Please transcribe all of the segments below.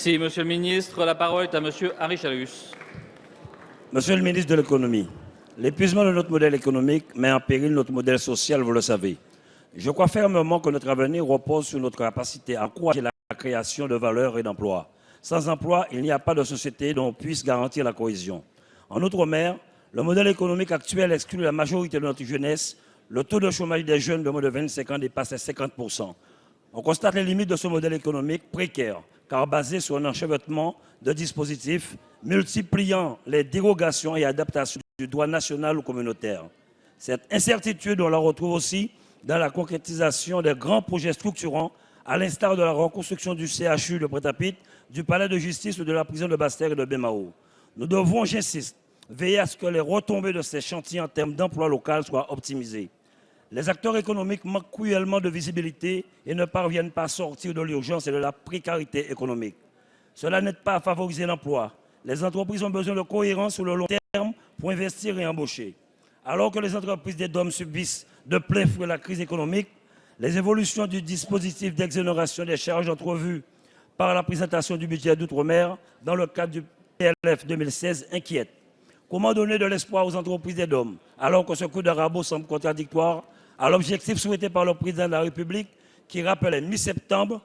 Merci, Monsieur le Ministre. La parole est à Monsieur Henri Chalus. Monsieur le ministre de l'économie, l'épuisement de notre modèle économique met en péril notre modèle social, vous le savez. Je crois fermement que notre avenir repose sur notre capacité à encourager la création de valeur et d'emplois. Sans emploi, il n'y a pas de société dont on puisse garantir la cohésion. En Outre-mer, le modèle économique actuel exclut la majorité de notre jeunesse. Le taux de chômage des jeunes de moins de 25 ans dépasse les 50%. On constate les limites de ce modèle économique précaire, car basé sur un enchevêtrement de dispositifs multipliant les dérogations et adaptations du droit national ou communautaire. Cette incertitude, on la retrouve aussi dans la concrétisation des grands projets structurants, à l'instar de la reconstruction du CHU de Prêt-à-Pitre, du palais de justice ou de la prison de Basse-Terre et de Bémao. Nous devons, j'insiste, veiller à ce que les retombées de ces chantiers en termes d'emploi local soient optimisées. Les acteurs économiques manquent cruellement de visibilité et ne parviennent pas à sortir de l'urgence et de la précarité économique. Cela n'aide pas à favoriser l'emploi. Les entreprises ont besoin de cohérence sur le long terme pour investir et embaucher. Alors que les entreprises des DOM subissent de plein fouet la crise économique, les évolutions du dispositif d'exonération des charges entrevues par la présentation du budget d'outre-mer dans le cadre du PLF 2016 inquiètent. Comment donner de l'espoir aux entreprises des DOM alors que ce coup de rabot semble contradictoire à l'objectif souhaité par le président de la République qui rappelait mi-septembre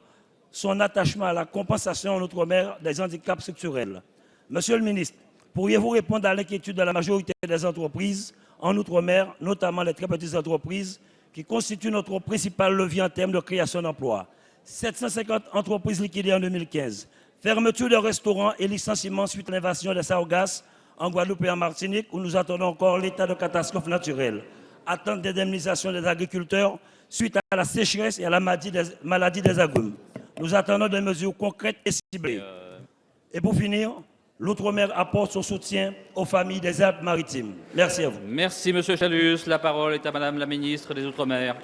son attachement à la compensation en outre-mer des handicaps structurels. Monsieur le ministre, pourriez-vous répondre à l'inquiétude de la majorité des entreprises en outre-mer, notamment les très petites entreprises qui constituent notre principal levier en termes de création d'emplois? 750 entreprises liquidées en 2015, fermeture de restaurants et licenciements suite à l'invasion des Sargasses en Guadeloupe et en Martinique, où nous attendons encore l'état de catastrophe naturelle. Attente d'indemnisation des agriculteurs suite à la sécheresse et à la maladie des agrumes. Nous attendons des mesures concrètes et ciblées. Et pour finir, l'Outre-mer apporte son soutien aux familles des Alpes-Maritimes. Merci à vous. Merci, Monsieur Chalus. La parole est à Madame la Ministre des Outre-mer.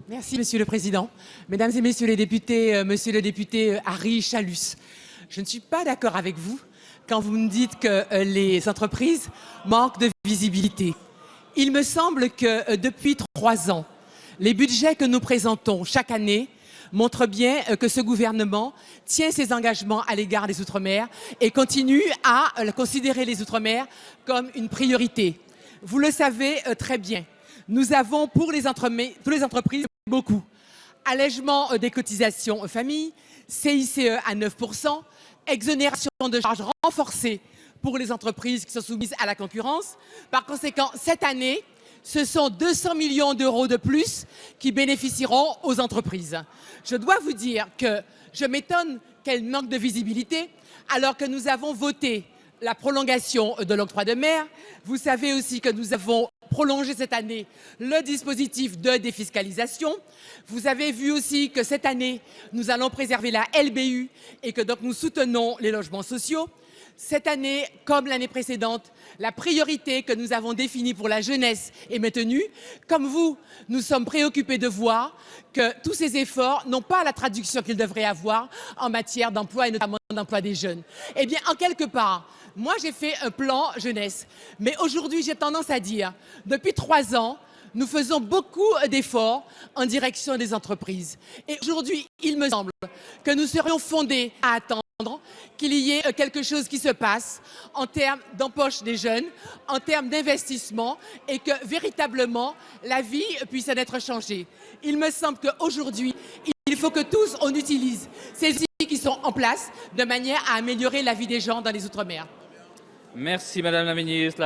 Merci, Monsieur le Président. Mesdames et Messieurs les députés, Monsieur le député Henri Chalus, je ne suis pas d'accord avec vous quand vous me dites que les entreprises manquent de visibilité. Il me semble que depuis 3 ans, les budgets que nous présentons chaque année montrent bien que ce gouvernement tient ses engagements à l'égard des Outre-mer et continue à considérer les Outre-mer comme une priorité. Vous le savez très bien. Nous avons pour les entreprises beaucoup. Allègement des cotisations famille, CICE à 9%, exonération de charges renforcées pour les entreprises qui sont soumises à la concurrence. Par conséquent, cette année, ce sont 200 millions d'euros de plus qui bénéficieront aux entreprises. Je dois vous dire que je m'étonne qu'elle manque de visibilité alors que nous avons voté la prolongation de l'octroi de mer. Vous savez aussi que nous avons prolongé cette année le dispositif de défiscalisation. Vous avez vu aussi que cette année, nous allons préserver la LBU et que donc nous soutenons les logements sociaux. Cette année, comme l'année précédente, la priorité que nous avons définie pour la jeunesse est maintenue. Comme vous, nous sommes préoccupés de voir que tous ces efforts n'ont pas la traduction qu'ils devraient avoir en matière d'emploi et notamment d'emploi des jeunes. Eh bien, en quelque part, moi j'ai fait un plan jeunesse, mais aujourd'hui j'ai tendance à dire, depuis 3 ans, nous faisons beaucoup d'efforts en direction des entreprises. Et aujourd'hui, il me semble que nous serions fondés à attendre qu'il y ait quelque chose qui se passe en termes d'embauche des jeunes, en termes d'investissement et que véritablement la vie puisse en être changée. Il me semble qu'aujourd'hui, il faut que tous on utilise ces outils qui sont en place de manière à améliorer la vie des gens dans les Outre-mer. Merci Madame la Ministre.